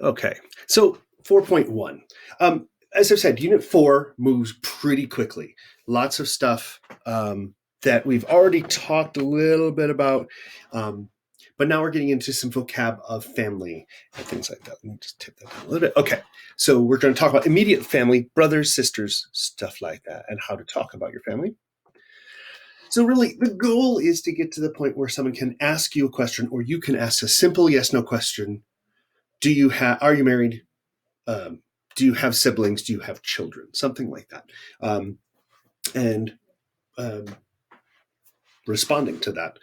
Okay, so 4.1. As I've said, Unit 4 moves pretty quickly. Lots of stuff that we've already talked a little bit about, but now we're getting into some vocab of family and things like that. Let me just tip that down a little bit. Okay, so we're going to talk about immediate family, brothers, sisters, stuff like that, and how to talk about your family. So really, the goal is to get to the point where someone can ask you a question, or you can ask a simple yes/no question. Are you married? Do you have siblings? Do you have children? Something like that. And responding to that.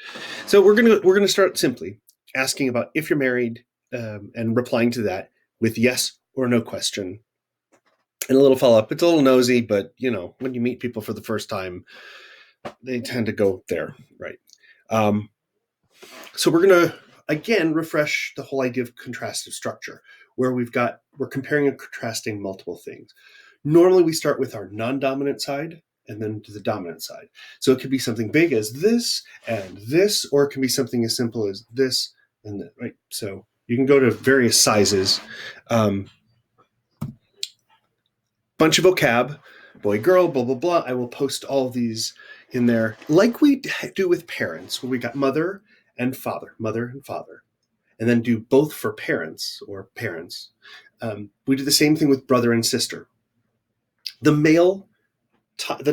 So we're gonna start simply asking about if you're married, and replying to that with yes or no question, and a little follow up. It's a little nosy, but when you meet people for the first time, they tend to go there, right? So we're gonna again refresh the whole idea of contrastive structure, where we're comparing and contrasting multiple things. Normally we start with our non-dominant side and then to the dominant side. So it could be something big as this and this, or it can be something as simple as this and that, right? So you can go to various sizes. Bunch of vocab, boy, girl, blah, blah, blah. I will post all of these in there like we do with parents, where we got mother and father, and then do both for parents or parents. We do the same thing with brother and sister. The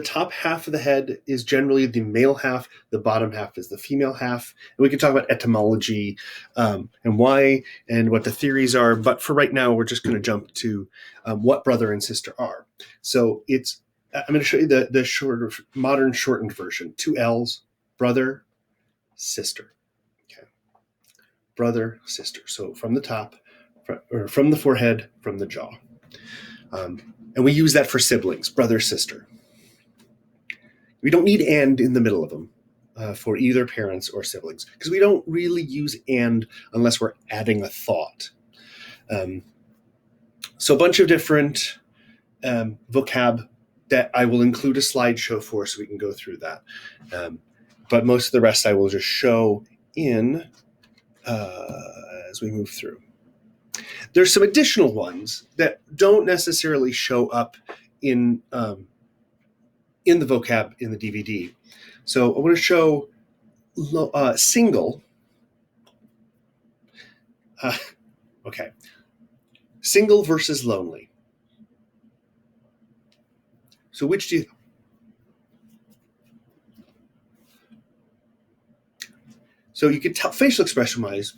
top half of the head is generally the male half. The bottom half is the female half. And we can talk about etymology, and why and what the theories are. But for right now, we're just going to jump to what brother and sister are. So I'm going to show you the shorter, modern shortened version. 2 L's, brother, sister. Okay. Brother, sister. So from the top, or from the forehead, from the jaw. And we use that for siblings, brother, sister. We don't need and in the middle of them for either parents or siblings, because we don't really use and unless we're adding a thought. So a bunch of different vocab that I will include a slideshow for, so we can go through that. But most of the rest I will just show in as we move through. There's some additional ones that don't necessarily show up in the vocab in the DVD. So I want to show single. Okay. Single versus lonely. So which do you... So you can tell facial expression-wise,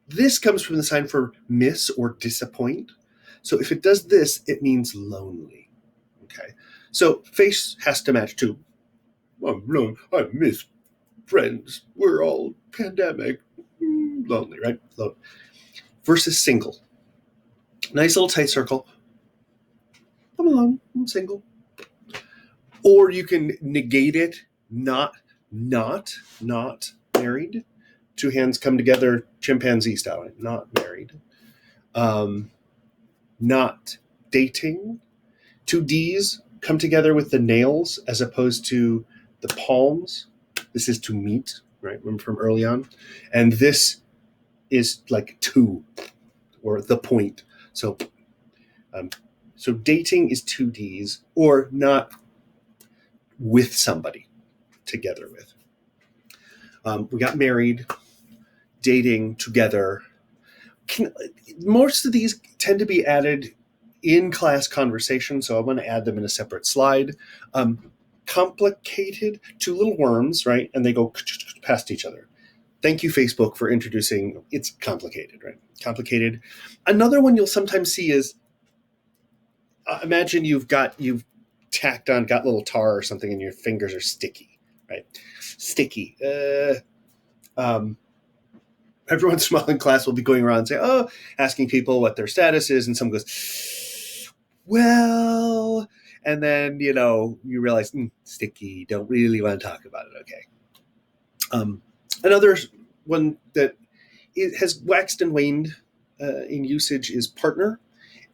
this comes from the sign for miss or disappoint. So if it does this, it means lonely. Okay. So face has to match too. I miss friends. We're all pandemic. Lonely, right? Versus single. Nice little tight circle. I'm alone. I'm single. Or you can negate it. Not married. 2 hands come together, chimpanzee style. Not married. Not dating. 2 D's come together with the nails as opposed to the palms. This is to meet, right? Remember from early on. And this is like to, or the point. So dating is 2 D's, or not with somebody, together with. We got married, dating, together. Most of these tend to be added in class conversation, so I'm going to add them in a separate slide. Complicated, 2 little worms, right? And they go past each other. Thank you, Facebook, for introducing it's complicated, right? Complicated. Another one you'll sometimes see is, imagine you've tacked on, got little tar or something, and your fingers are sticky, right? Sticky. Every once in a while in class, we'll be going around and say, asking people what their status is, and someone goes, well, and then, you realize, sticky, don't really want to talk about it, okay. Another one that it has waxed and waned in usage is partner.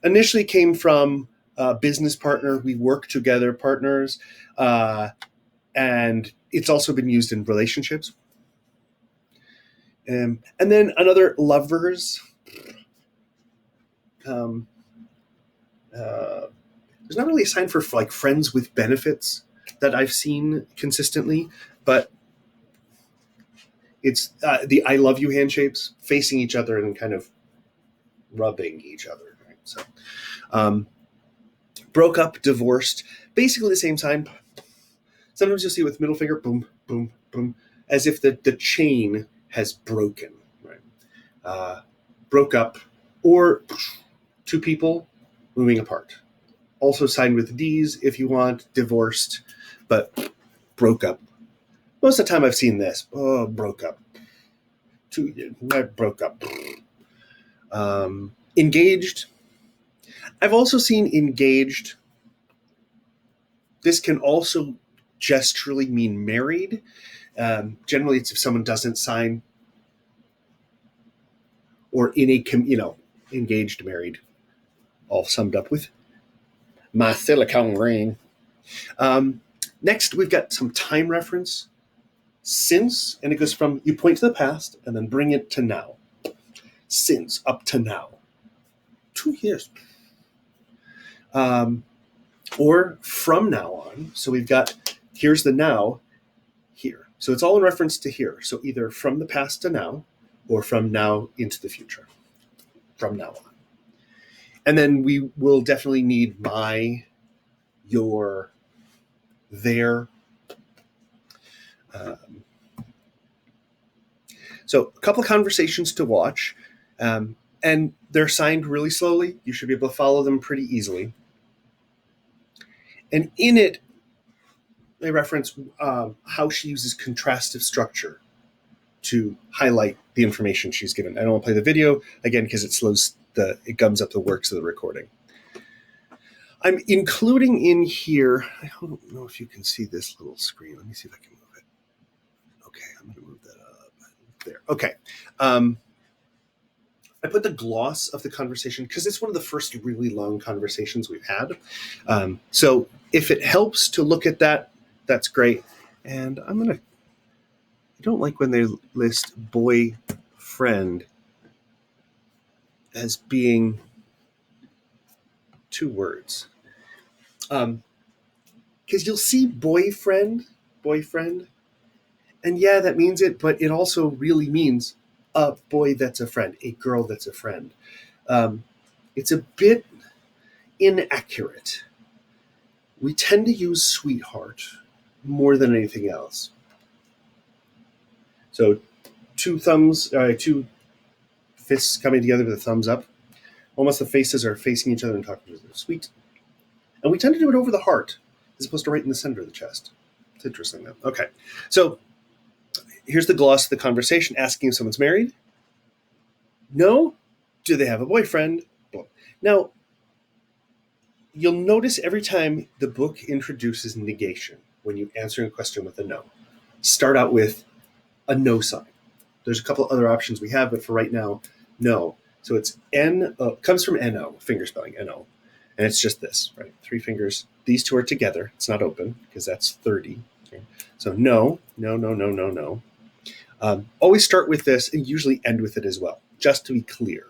Initially came from business partner, we work together, partners, and it's also been used in relationships. And then another, lovers. Um, there's not really a sign for like friends with benefits that I've seen consistently, but it's the "I love you" handshakes, facing each other and kind of rubbing each other. Right? So, um, broke up, divorced, basically the same sign. Sometimes you'll see with middle finger, boom, boom, boom, as if the chain has broken. Right? Uh, broke up, or two people moving apart. Also signed with D's if you want, divorced, but broke up. Most of the time I've seen this. Oh, broke up. I broke up. Engaged. I've also seen engaged. This can also gesturally mean married. Generally, it's if someone doesn't sign or in a, engaged, married, all summed up with my silicone ring. Um, Next, we've got some time reference. Since, and it goes from you point to the past and then bring it to now. Since, up to now. 2 years. Or from now on. So we've got, here's the now, here. So it's all in reference to here. So either from the past to now, or from now into the future. From now on. And then we will definitely need my, your, their. So a couple of conversations to watch. And they're signed really slowly. You should be able to follow them pretty easily. And in it, they reference how she uses contrastive structure to highlight the information she's given. I don't want to play the video again because it gums up the works of the recording. I'm including in here, I don't know if you can see this little screen. Let me see if I can move it. Okay, I'm going to move that up. There. Okay. I put the gloss of the conversation because it's one of the first really long conversations we've had. So if it helps to look at that, that's great. And I don't like when they list boyfriend as being two words. Because you'll see boyfriend, and yeah, that means it, but it also really means a boy that's a friend, a girl that's a friend. It's a bit inaccurate. We tend to use sweetheart more than anything else. So two fists coming together with a thumbs up. Almost the faces are facing each other and talking to each other. Sweet. And we tend to do it over the heart as opposed to right in the center of the chest. It's interesting, though. Okay. So here's the gloss of the conversation, asking if someone's married. No. Do they have a boyfriend? Now, you'll notice every time the book introduces negation, when you answer a question with a no, start out with a no sign. There's a couple of other options we have, but for right now, no. So it's N-O, comes from N-O, finger spelling, N-O. And it's just this, right? 3 fingers. These two are together. It's not open because that's 30. Okay? So no. Always start with this and usually end with it as well, just to be clear.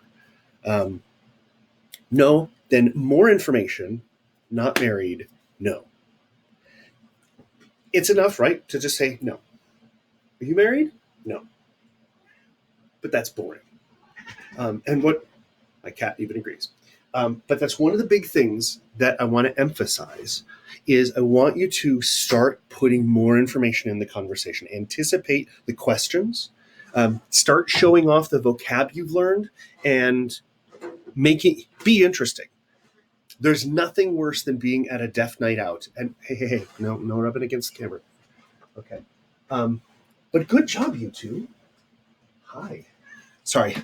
No, then more information, not married, no. It's enough, right, to just say no. Are you married? No. But that's boring. And what my cat even agrees. But that's one of the big things that I want to emphasize is I want you to start putting more information in the conversation. Anticipate the questions. Start showing off the vocab you've learned and make it be interesting. There's nothing worse than being at a deaf night out and hey, no rubbing against the camera. Okay. But good job, you two. Hi. Sorry.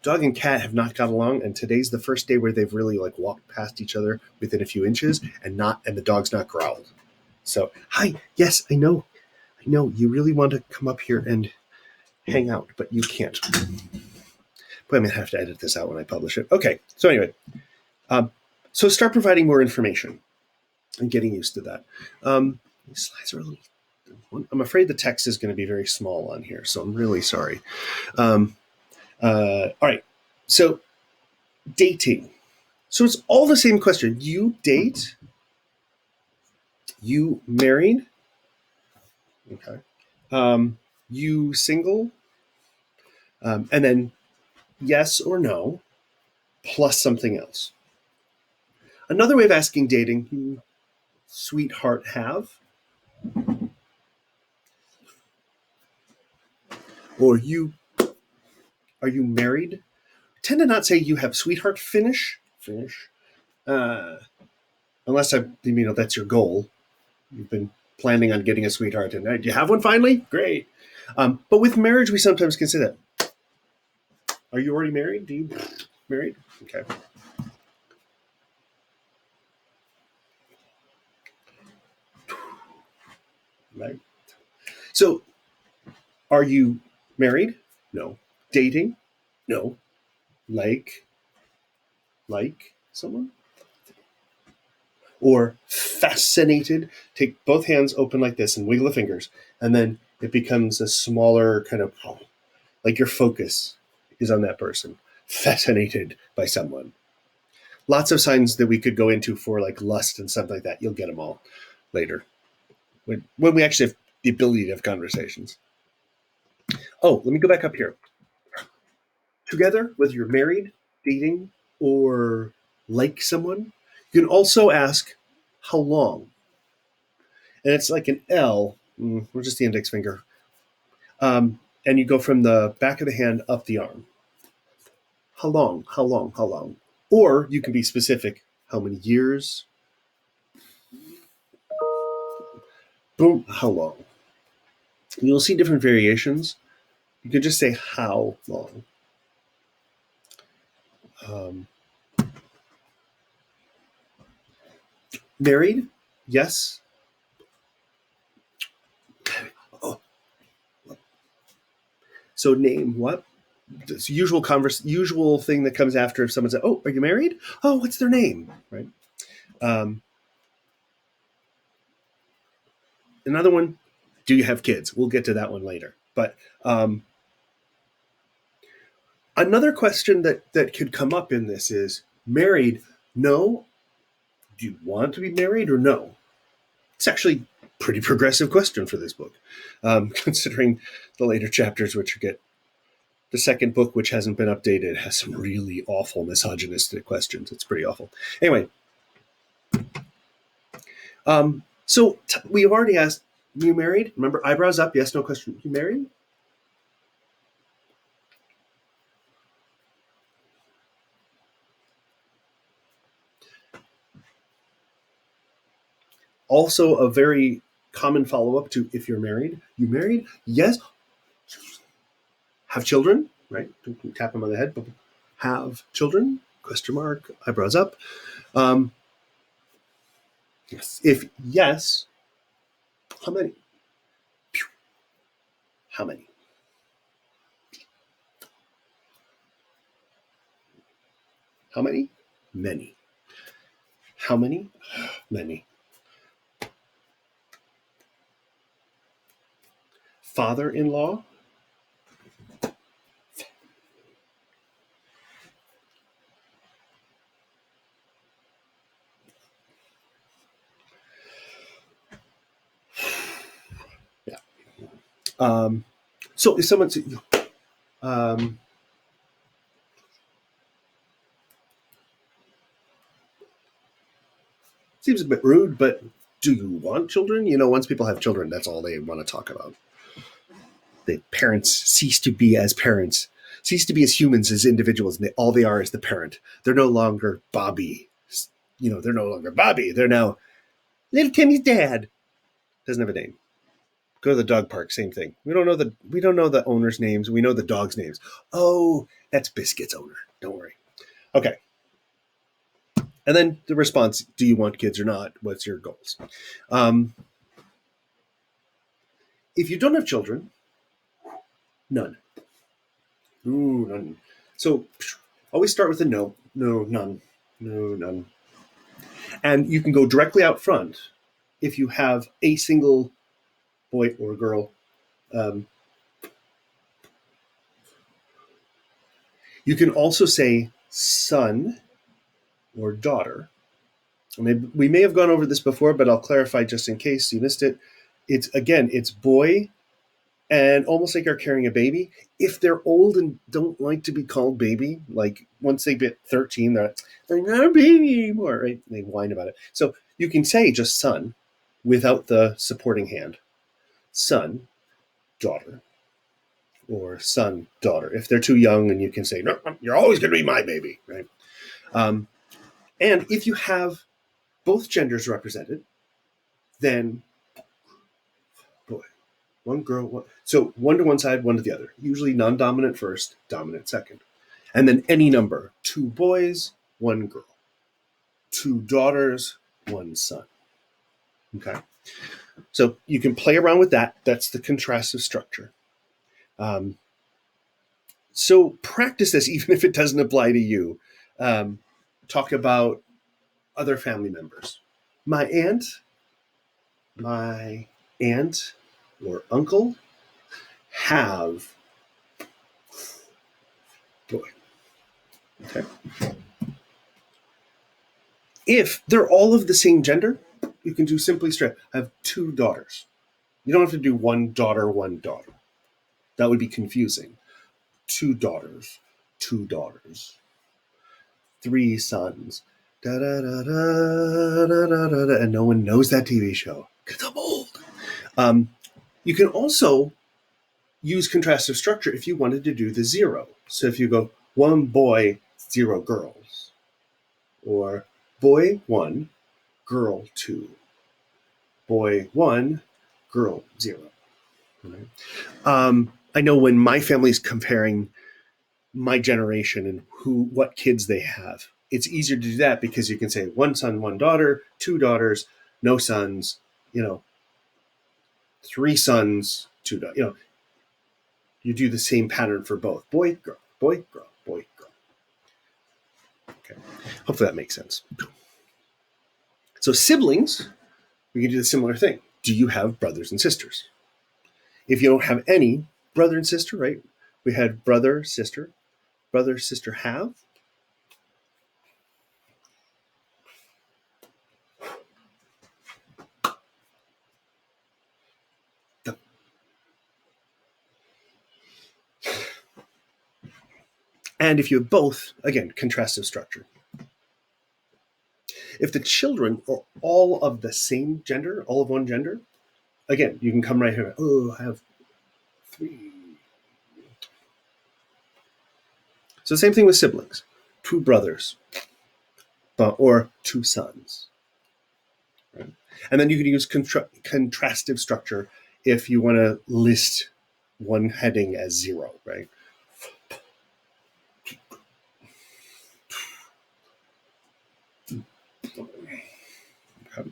Dog and cat have not got along, and today's the first day where they've really like walked past each other within a few inches and the dog's not growled. So, hi. Yes, I know you really want to come up here and hang out, but you can't. But I'm gonna have to edit this out when I publish it. Okay. So anyway, so start providing more information and getting used to that. These slides are a little. I'm afraid the text is going to be very small on here, so I'm really sorry. All right. So dating. So it's all the same question. You date, you married, okay, you single, and then yes or no, plus something else. Another way of asking dating, you sweetheart have, or you are you married? Tend to not say you have sweetheart finish, uh, unless that's your goal. You've been planning on getting a sweetheart, and do you have one finally? Great. But with marriage, we sometimes can say that. Are you already married? Do you married? Okay. Right. So, are you married? No. Dating? No. Like someone? Or fascinated? Take both hands open like this and wiggle the fingers, and then it becomes a smaller kind of like your focus is on that person. Fascinated by someone. Lots of signs that we could go into for like lust and stuff like that. You'll get them all later when we actually have the ability to have conversations. Oh, let me go back up here. Together, whether you're married, dating, or like someone, you can also ask how long. And it's like an L, or just the index finger. And you go from the back of the hand up the arm. How long? How long? How long? Or you can be specific. How many years? Boom. How long? You'll see different variations. You can just say how long. Um, Married? Yes. Oh, so name what? This usual thing that comes after if someone says, "Oh, are you married? Oh, what's their name?" Right. Um, Another one. Do you have kids? We'll get to that one later. But another question that could come up in this is married? No. Do you want to be married or no? It's actually a pretty progressive question for this book, considering the later chapters, which get the second book, which hasn't been updated, has some really awful misogynistic questions. It's pretty awful. Anyway, we've already asked, you married? Remember, eyebrows up, yes, no question. You married? Also, a very common follow up to if you're married. You married? Yes. Have children? Right? Tap them on the head. Have children? Question mark. Eyebrows up. Um, yes. If yes, how many? How many? How many? Many. How many? Many. Father in law? Yeah. So if someone um, seems a bit rude, but do you want children? Once people have children, that's all they want to talk about. The parents cease to be as parents, cease to be as humans, as individuals, and all they are is the parent. They're no longer Bobby. They're no longer Bobby. They're now little Timmy's dad. Doesn't have a name. Go to the dog park, same thing. We don't know the owners' names. We know the dogs' names. Oh, that's Biscuit's owner. Don't worry. Okay. And then the response: do you want kids or not? What's your goals? Um, if you don't have children, none. Ooh, none. So always start with a no. No, none. No, none. And you can go directly out front if you have a single boy or girl. Um, you can also say son or daughter. We may have gone over this before, but I'll clarify just in case you missed it. It's boy, and almost like you're carrying a baby. If they're old and don't like to be called baby, like once they get 13, they're not a baby anymore, right? They whine about it. So you can say just son without the supporting hand. Son, daughter, or son, daughter. If they're too young, and you can say, no, you're always going to be my baby, right? And if you have both genders represented, then boy, one girl, one. So one to one side, one to the other. Usually non-dominant first, dominant second. And then any number, 2 boys, 1 girl, 2 daughters, 1 son. Okay. So you can play around with that. That's the contrastive structure. So practice this, even if it doesn't apply to you. Talk about other family members. My aunt or uncle have boy. Okay. If they're all of the same gender, you can do simply straight. I have 2 daughters. You don't have to do 1 daughter, 1 daughter. That would be confusing. 2 daughters, 2 daughters, 3 sons. Da, da, da, da, da, da, da, da, and no one knows that TV show because I'm old. You can also use contrastive structure if you wanted to do the 0. So if you go 1 boy, 0 girls, or boy 1, girl 2, boy 1, girl 0. Right? I know when my family's comparing my generation and what kids they have, it's easier to do that because you can say 1 son, 1 daughter, 2 daughters, no sons, 3 sons, 2 daughters. You do the same pattern for both. Boy, girl, boy, girl, boy, girl. Okay. Hopefully that makes sense. So siblings, we can do the similar thing. Do you have brothers and sisters? If you don't have any, brother and sister, right? We had brother, sister have. And if you have both, again, contrastive structure. If the children are all of the same gender, all of one gender, again, you can come right here. Oh, I have 3. So same thing with siblings. 2 brothers or 2 sons. Right? And then you can use contrastive structure if you want to list one heading as 0, right? Okay.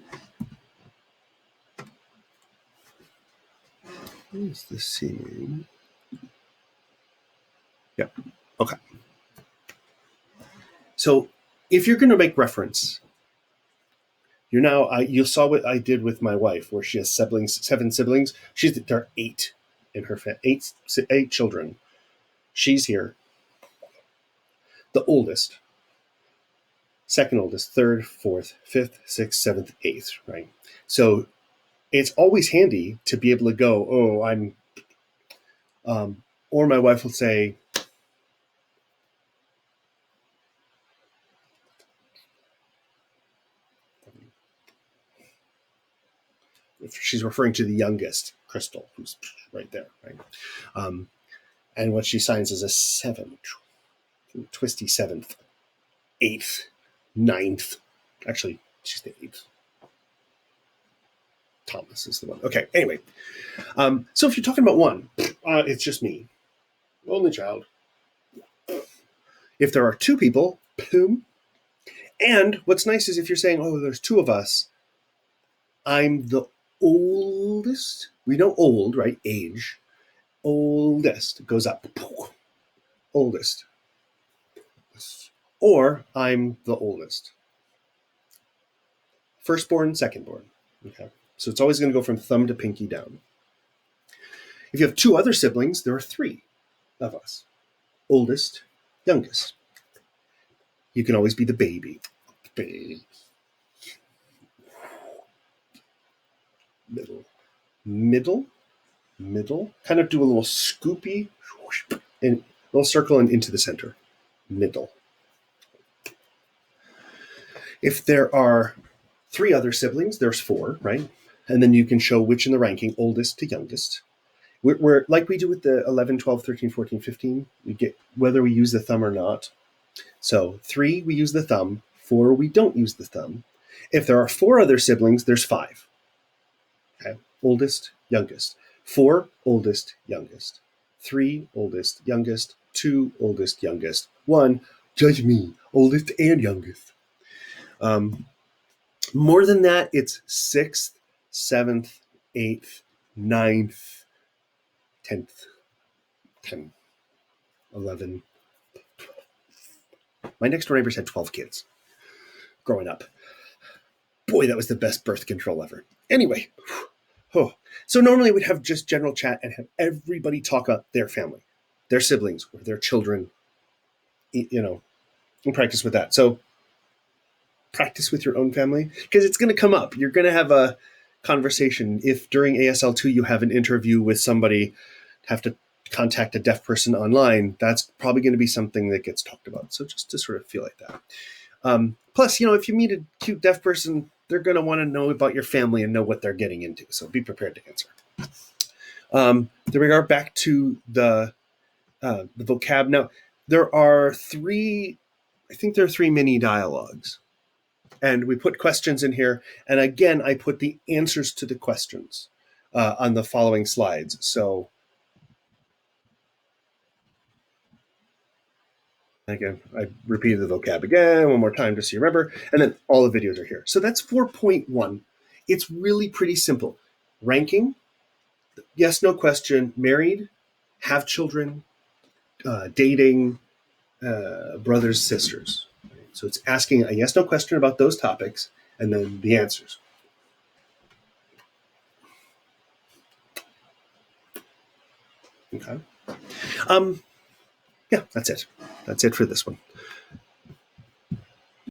What's the same? Yeah. Okay. So if you're going to make reference, you saw what I did with my wife, where she has 7 siblings. There are 8 in her family, 8 children. She's here, the oldest, second oldest, third, fourth, fifth, sixth, seventh, eighth, right? So it's always handy to be able to go, oh, I'm, or my wife will say, if she's referring to the youngest, Crystal, who's right there, right? And what she signs is a 7, twisty 7th, 8th, 9th. Actually, she's the 8th. Thomas is the one. Okay, anyway. So if you're talking about 1, it's just me. Only child. If there are 2 people, boom. And what's nice is if you're saying, oh, there's 2 of us, I'm the oldest. We know old, right? Age. Oldest goes up. Oldest. Or I'm the oldest. Firstborn, secondborn. Okay. So it's always going to go from thumb to pinky down. If you have 2 other siblings, there are 3 of us. Oldest, youngest. You can always be the baby. Middle, middle, middle. Kind of do a little scoopy and a little circle and into the center. Middle. If there are 3 other siblings, there's 4, right? And then you can show which in the ranking, oldest to youngest. We're like we do with the 11, 12, 13, 14, 15. We get whether we use the thumb or not. So 3, we use the thumb. 4, we don't use the thumb. If there are 4 other siblings, there's 5. Okay, oldest, youngest. 4, oldest, youngest. 3, oldest, youngest. 2, oldest, youngest. 1, judge me, oldest and youngest. More than that, it's 6th, 7th, 8th, 9th, 10th, 10, 11. My next door neighbors had 12 kids growing up. Boy, that was the best birth control ever. Anyway, so normally we'd have just general chat and have everybody talk about their family, their siblings, or their children, and practice with that. So practice with your own family because it's going to come up. You're going to have a conversation. If during ASL2 you have an interview with somebody, have to contact a deaf person online, that's probably going to be something that gets talked about. So just to sort of feel like that. Plus, if you meet a cute deaf person, they're going to want to know about your family and know what they're getting into. So be prepared to answer. There we are, back to the vocab. Now, there are 3, I think there are 3 mini dialogues. And we put questions in here. And again, I put the answers to the questions on the following slides. So again, I repeated the vocab again one more time just so you remember. And then all the videos are here. So that's 4.1. It's really pretty simple. Ranking, yes, no question, married, have children, dating, brothers, sisters. So it's asking a yes, no question about those topics and then the answers. Okay. Yeah, that's it. That's it for this one.